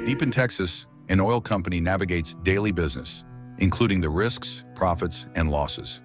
Deep in Texas, an oil company navigates daily business, including the risks, profits, and losses.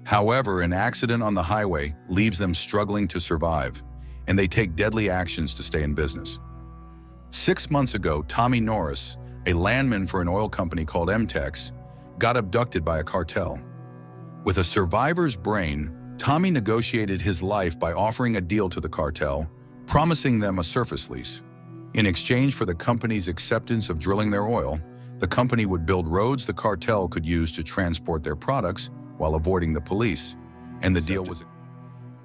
However, an accident on the highway leaves them struggling to survive, and they take deadly actions to stay in business. 6 months ago, Tommy Norris, a landman for an oil company called MTEX, got abducted by a cartel. With a survivor's brain, Tommy negotiated his life by offering a deal to the cartel, promising them a surface lease. In exchange for the company's acceptance of drilling their oil, the company would build roads the cartel could use to transport their products while avoiding the police, and the deal was...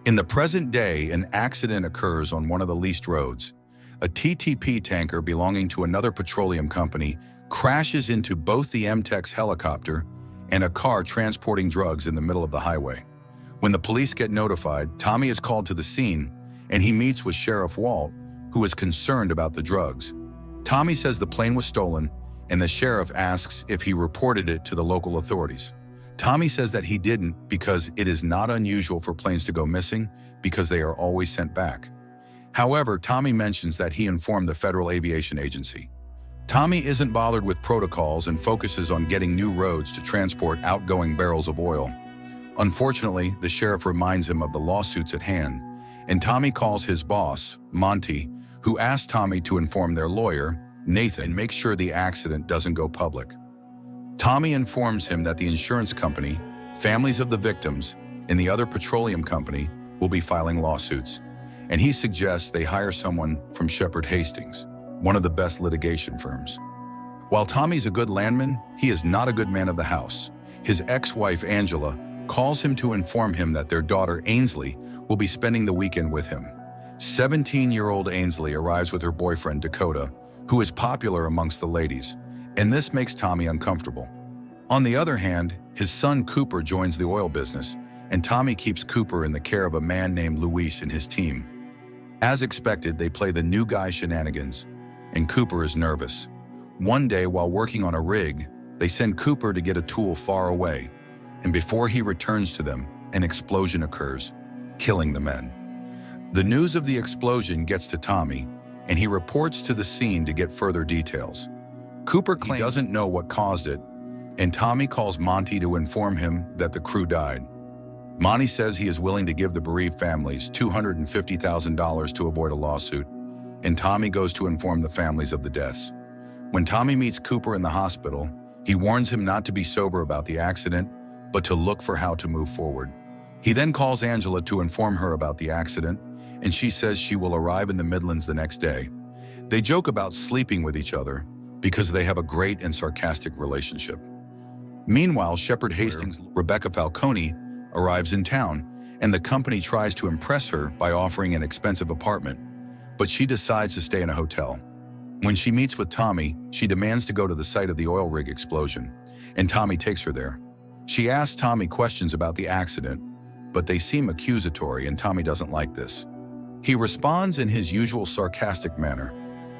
In the present day, an accident occurs on one of the leased roads. A TTP tanker belonging to another petroleum company crashes into both the MTEX helicopter and a car transporting drugs in the middle of the highway. When the police get notified, Tommy is called to the scene, and he meets with Sheriff Walt, who is concerned about the drugs. Tommy says the plane was stolen, and the sheriff asks if he reported it to the local authorities. Tommy says that he didn't because it is not unusual for planes to go missing because they are always sent back. However, Tommy mentions that he informed the Federal Aviation Agency. Tommy isn't bothered with protocols and focuses on getting new roads to transport outgoing barrels of oil. Unfortunately, the sheriff reminds him of the lawsuits at hand, and Tommy calls his boss, Monty, who asked Tommy to inform their lawyer, Nathan, and make sure the accident doesn't go public. Tommy informs him that the insurance company, families of the victims, and the other petroleum company will be filing lawsuits, and he suggests they hire someone from Shepard Hastings, one of the best litigation firms. While Tommy's a good landman, he is not a good man of the house. His ex-wife, Angela, calls him to inform him that their daughter, Ainsley, will be spending the weekend with him. 17-year-old Ainsley arrives with her boyfriend, Dakota, who is popular amongst the ladies, and this makes Tommy uncomfortable. On the other hand, his son Cooper joins the oil business, and Tommy keeps Cooper in the care of a man named Luis and his team. As expected, they play the new guy shenanigans, and Cooper is nervous. One day, while working on a rig, they send Cooper to get a tool far away, and before he returns to them, an explosion occurs, killing the men. The news of the explosion gets to Tommy, and he reports to the scene to get further details. Cooper claims he doesn't know what caused it, and Tommy calls Monty to inform him that the crew died. Monty says he is willing to give the bereaved families $250,000 to avoid a lawsuit, and Tommy goes to inform the families of the deaths. When Tommy meets Cooper in the hospital, he warns him not to be sober about the accident, but to look for how to move forward. He then calls Angela to inform her about the accident, and she says she will arrive in the Midlands the next day. They joke about sleeping with each other because they have a great and sarcastic relationship. Meanwhile, Shepard Hastings' Rebecca Falcone arrives in town, and the company tries to impress her by offering an expensive apartment, but she decides to stay in a hotel. When she meets with Tommy, she demands to go to the site of the oil rig explosion, and Tommy takes her there. She asks Tommy questions about the accident, but they seem accusatory, and Tommy doesn't like this. He responds in his usual sarcastic manner,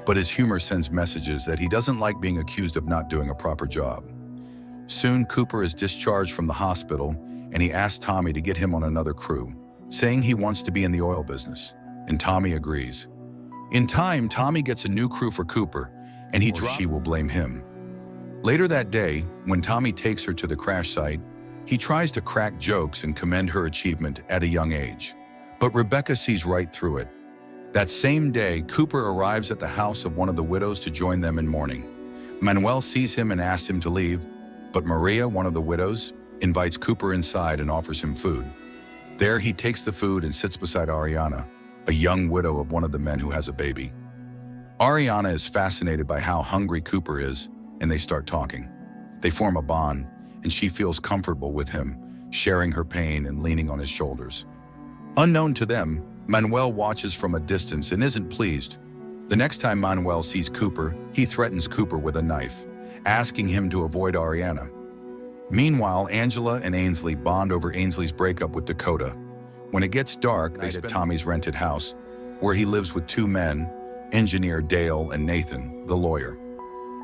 but his humor sends messages that he doesn't like being accused of not doing a proper job. Soon, Cooper is discharged from the hospital, and he asks Tommy to get him on another crew, saying he wants to be in the oil business, and Tommy agrees. In time, Tommy gets a new crew for Cooper, and she will blame him. Later that day, when Tommy takes her to the crash site, he tries to crack jokes and commend her achievement at a young age, but Rebecca sees right through it. That same day, Cooper arrives at the house of one of the widows to join them in mourning. Manuel sees him and asks him to leave, but Maria, one of the widows, invites Cooper inside and offers him food. There, he takes the food and sits beside Ariana, a young widow of one of the men who has a baby. Ariana is fascinated by how hungry Cooper is, and they start talking. They form a bond, and she feels comfortable with him, sharing her pain and leaning on his shoulders. Unknown to them, Manuel watches from a distance and isn't pleased. The next time Manuel sees Cooper, he threatens Cooper with a knife, asking him to avoid Ariana. Meanwhile, Angela and Ainsley bond over Ainsley's breakup with Dakota. When it gets dark, they spend at Tommy's rented house, where he lives with two men, engineer Dale and Nathan, the lawyer.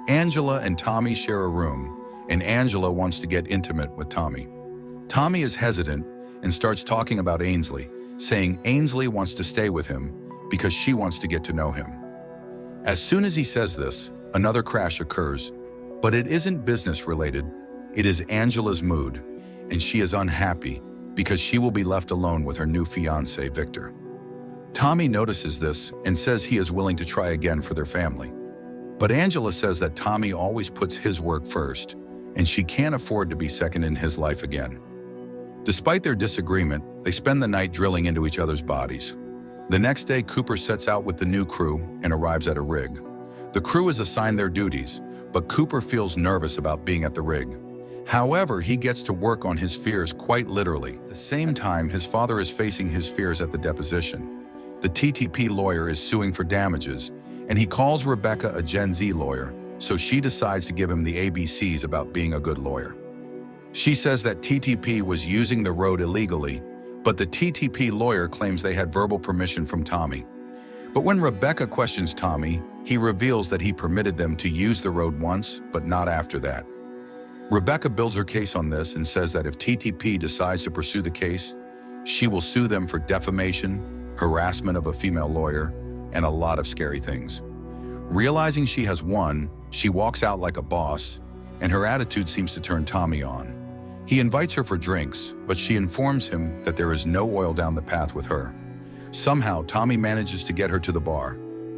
Angela and Tommy share a room, and Angela wants to get intimate with Tommy. Tommy is hesitant and starts talking about Ainsley, saying Ainsley wants to stay with him because she wants to get to know him. As soon as he says this, another crash occurs, but it isn't business related. It is Angela's mood, and she is unhappy because she will be left alone with her new fiancé, Victor. Tommy notices this and says he is willing to try again for their family. But Angela says that Tommy always puts his work first, and she can't afford to be second in his life again. Despite their disagreement, they spend the night drilling into each other's bodies. The next day, Cooper sets out with the new crew and arrives at a rig. The crew is assigned their duties, but Cooper feels nervous about being at the rig. However, he gets to work on his fears quite literally. At the same time, his father is facing his fears at the deposition. The TTP lawyer is suing for damages, and he calls Rebecca a Gen Z lawyer, so she decides to give him the ABCs about being a good lawyer. She says that TTP was using the road illegally, but the TTP lawyer claims they had verbal permission from Tommy. But when Rebecca questions Tommy, he reveals that he permitted them to use the road once, but not after that. Rebecca builds her case on this and says that if TTP decides to pursue the case, she will sue them for defamation, harassment of a female lawyer, and a lot of scary things. Realizing she has won, she walks out like a boss, and her attitude seems to turn Tommy on. He invites her for drinks, but she informs him that there is no oil down the path with her. Somehow, Tommy manages to get her to the bar.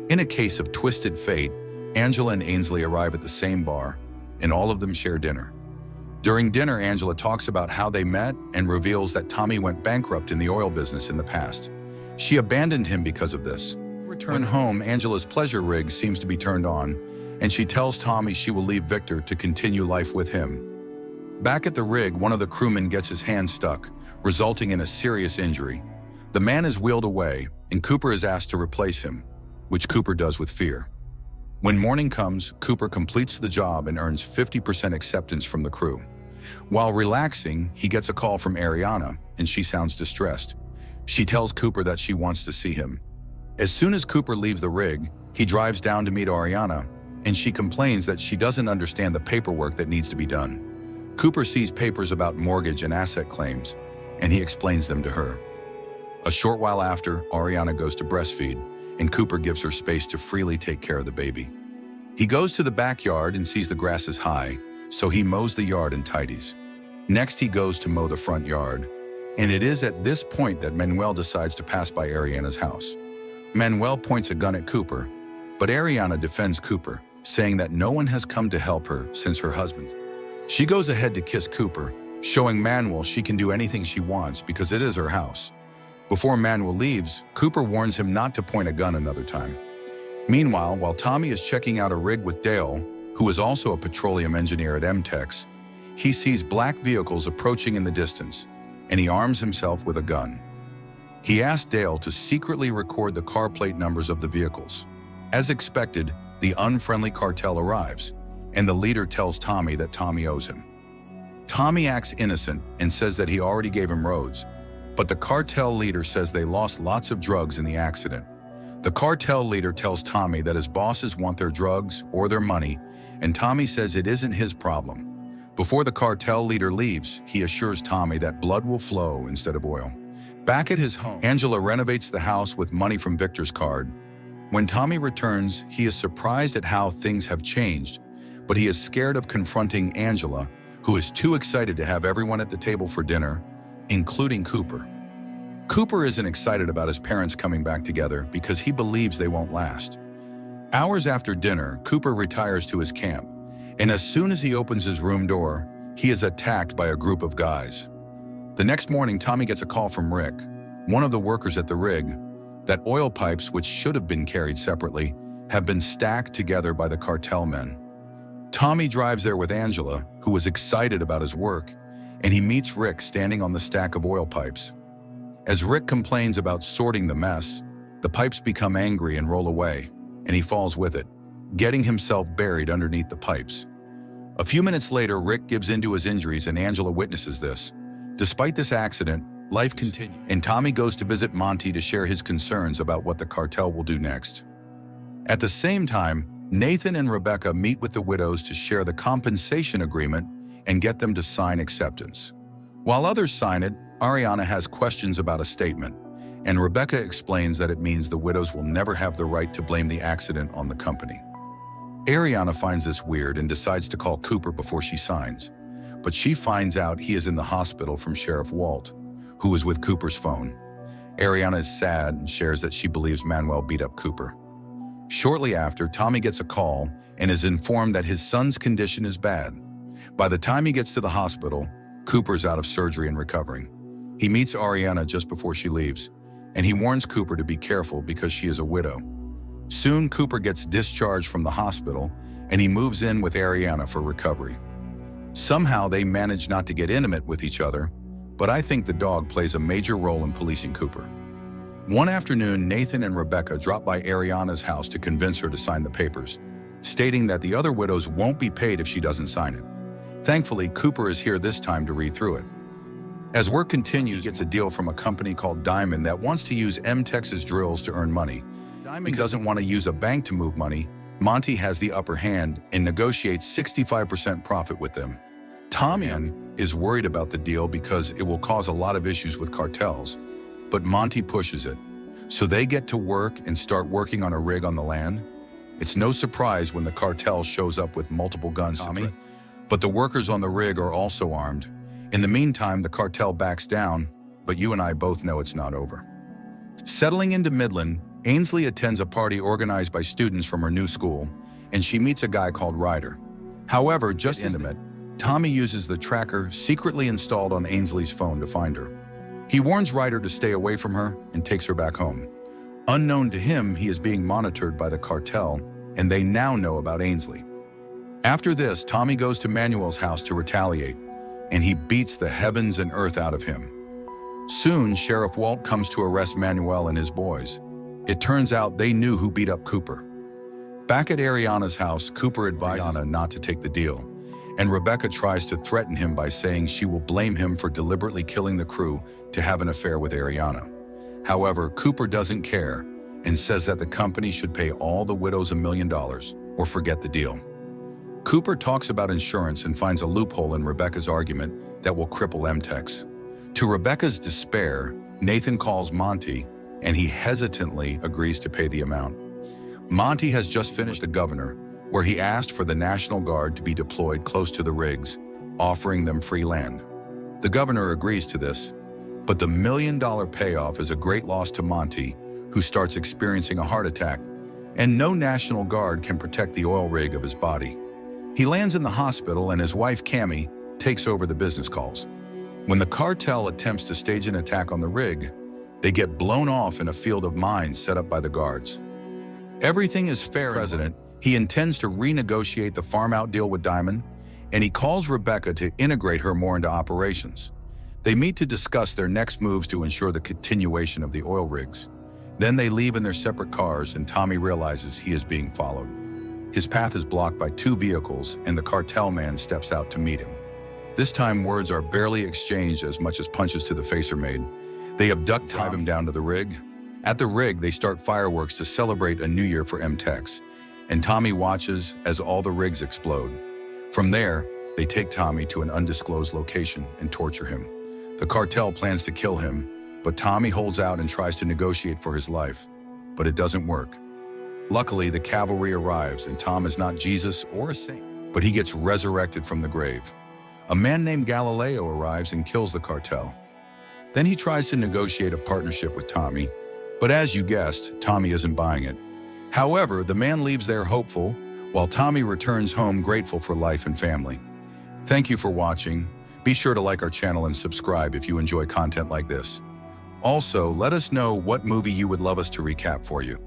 In a case of twisted fate, Angela and Ainsley arrive at the same bar, and all of them share dinner. During dinner, Angela talks about how they met and reveals that Tommy went bankrupt in the oil business in the past. She abandoned him because of this. When home, Angela's pleasure rig seems to be turned on, and she tells Tommy she will leave Victor to continue life with him. Back at the rig, one of the crewmen gets his hand stuck, resulting in a serious injury. The man is wheeled away, and Cooper is asked to replace him, which Cooper does with fear. When morning comes, Cooper completes the job and earns 50% acceptance from the crew. While relaxing, he gets a call from Ariana, and she sounds distressed. She tells Cooper that she wants to see him. As soon as Cooper leaves the rig, he drives down to meet Ariana, and she complains that she doesn't understand the paperwork that needs to be done. Cooper sees papers about mortgage and asset claims, and he explains them to her. A short while after, Ariana goes to breastfeed, and Cooper gives her space to freely take care of the baby. He goes to the backyard and sees the grass is high, so he mows the yard and tidies. Next, he goes to mow the front yard, and it is at this point that Manuel decides to pass by Ariana's house. Manuel points a gun at Cooper, but Ariana defends Cooper, saying that no one has come to help her since her husband's. She goes ahead to kiss Cooper, showing Manuel she can do anything she wants because it is her house. Before Manuel leaves, Cooper warns him not to point a gun another time. Meanwhile, while Tommy is checking out a rig with Dale, who is also a petroleum engineer at MTEX, he sees black vehicles approaching in the distance, and he arms himself with a gun. He asks Dale to secretly record the car plate numbers of the vehicles. As expected, the unfriendly cartel arrives, and the leader tells Tommy that Tommy owes him. Tommy acts innocent and says that he already gave him roads, but the cartel leader says they lost lots of drugs in the accident. The cartel leader tells Tommy that his bosses want their drugs or their money, and Tommy says it isn't his problem. Before the cartel leader leaves, he assures Tommy that blood will flow instead of oil. Back at his home, Angela renovates the house with money from Victor's card. When Tommy returns, he is surprised at how things have changed, but he is scared of confronting Angela, who is too excited to have everyone at the table for dinner, including Cooper. Cooper isn't excited about his parents coming back together because he believes they won't last. Hours after dinner, Cooper retires to his camp, and as soon as he opens his room door, he is attacked by a group of guys. The next morning, Tommy gets a call from Rick, one of the workers at the rig, that oil pipes, which should have been carried separately, have been stacked together by the cartel men. Tommy drives there with Angela, who is excited about his work, and he meets Rick standing on the stack of oil pipes. As Rick complains about sorting the mess, the pipes become angry and roll away, and he falls with it, getting himself buried underneath the pipes. A few minutes later, Rick gives in to his injuries and Angela witnesses this. Despite this accident, life continues, and Tommy goes to visit Monty to share his concerns about what the cartel will do next. At the same time, Nathan and Rebecca meet with the widows to share the compensation agreement and get them to sign acceptance. While others sign it, Ariana has questions about a statement, and Rebecca explains that it means the widows will never have the right to blame the accident on the company. Ariana finds this weird and decides to call Cooper before she signs, but she finds out he is in the hospital from Sheriff Walt, who is with Cooper's phone. Ariana is sad and shares that she believes Manuel beat up Cooper. Shortly after, Tommy gets a call and is informed that his son's condition is bad. By the time he gets to the hospital, Cooper's out of surgery and recovering. He meets Ariana just before she leaves, and he warns Cooper to be careful because she is a widow. Soon, Cooper gets discharged from the hospital, and he moves in with Ariana for recovery. Somehow, they manage not to get intimate with each other, but I think the dog plays a major role in policing Cooper. One afternoon, Nathan and Rebecca drop by Ariana's house to convince her to sign the papers, stating that the other widows won't be paid if she doesn't sign it. Thankfully, Cooper is here this time to read through it. As work continues, he gets a deal from a company called Diamond that wants to use MTex's drills to earn money. Diamond doesn't want to use a bank to move money. Monty has the upper hand and negotiates 65% profit with them. Tommy is worried about the deal because it will cause a lot of issues with cartels, but Monty pushes it. So they get to work and start working on a rig on the land. It's no surprise when the cartel shows up with multiple guns, Tommy, but the workers on the rig are also armed. In the meantime, the cartel backs down, but you and I both know it's not over. Settling into Midland, Ainsley attends a party organized by students from her new school, and she meets a guy called Ryder. However, just intimate, Tommy uses the tracker secretly installed on Ainsley's phone to find her. He warns Ryder to stay away from her and takes her back home. Unknown to him, he is being monitored by the cartel, and they now know about Ainsley. After this, Tommy goes to Manuel's house to retaliate, and he beats the heavens and earth out of him. Soon, Sheriff Walt comes to arrest Manuel and his boys. It turns out they knew who beat up Cooper. Back at Ariana's house, Cooper advises Ariana not to take the deal, and Rebecca tries to threaten him by saying she will blame him for deliberately killing the crew to have an affair with Ariana. However, Cooper doesn't care and says that the company should pay all the widows $1 million or forget the deal. Cooper talks about insurance and finds a loophole in Rebecca's argument that will cripple MTex. To Rebecca's despair, Nathan calls Monty, and he hesitantly agrees to pay the amount. Monty has just finished the governor, where he asked for the National Guard to be deployed close to the rigs, offering them free land. The governor agrees to this, but the $1 million payoff is a great loss to Monty, who starts experiencing a heart attack, and no National Guard can protect the oil rig of his body. He lands in the hospital, and his wife, Cammie, takes over the business calls. When the cartel attempts to stage an attack on the rig, they get blown off in a field of mines set up by the guards. Everything is fair. President, he intends to renegotiate the farm-out deal with Diamond, and he calls Rebecca to integrate her more into operations. They meet to discuss their next moves to ensure the continuation of the oil rigs. Then they leave in their separate cars, and Tommy realizes he is being followed. His path is blocked by 2 vehicles, and the cartel man steps out to meet him. This time, words are barely exchanged as much as punches to the face are made. They abduct Tommy, tie him down to the rig. At the rig, they start fireworks to celebrate a new year for MTex, and Tommy watches as all the rigs explode. From there, they take Tommy to an undisclosed location and torture him. The cartel plans to kill him, but Tommy holds out and tries to negotiate for his life, but it doesn't work. Luckily, the cavalry arrives, and Tom is not Jesus or a saint, but he gets resurrected from the grave. A man named Galileo arrives and kills the cartel. Then he tries to negotiate a partnership with Tommy, but as you guessed, Tommy isn't buying it. However, the man leaves there hopeful, while Tommy returns home grateful for life and family. Thank you for watching. Be sure to like our channel and subscribe if you enjoy content like this. Also, let us know what movie you would love us to recap for you.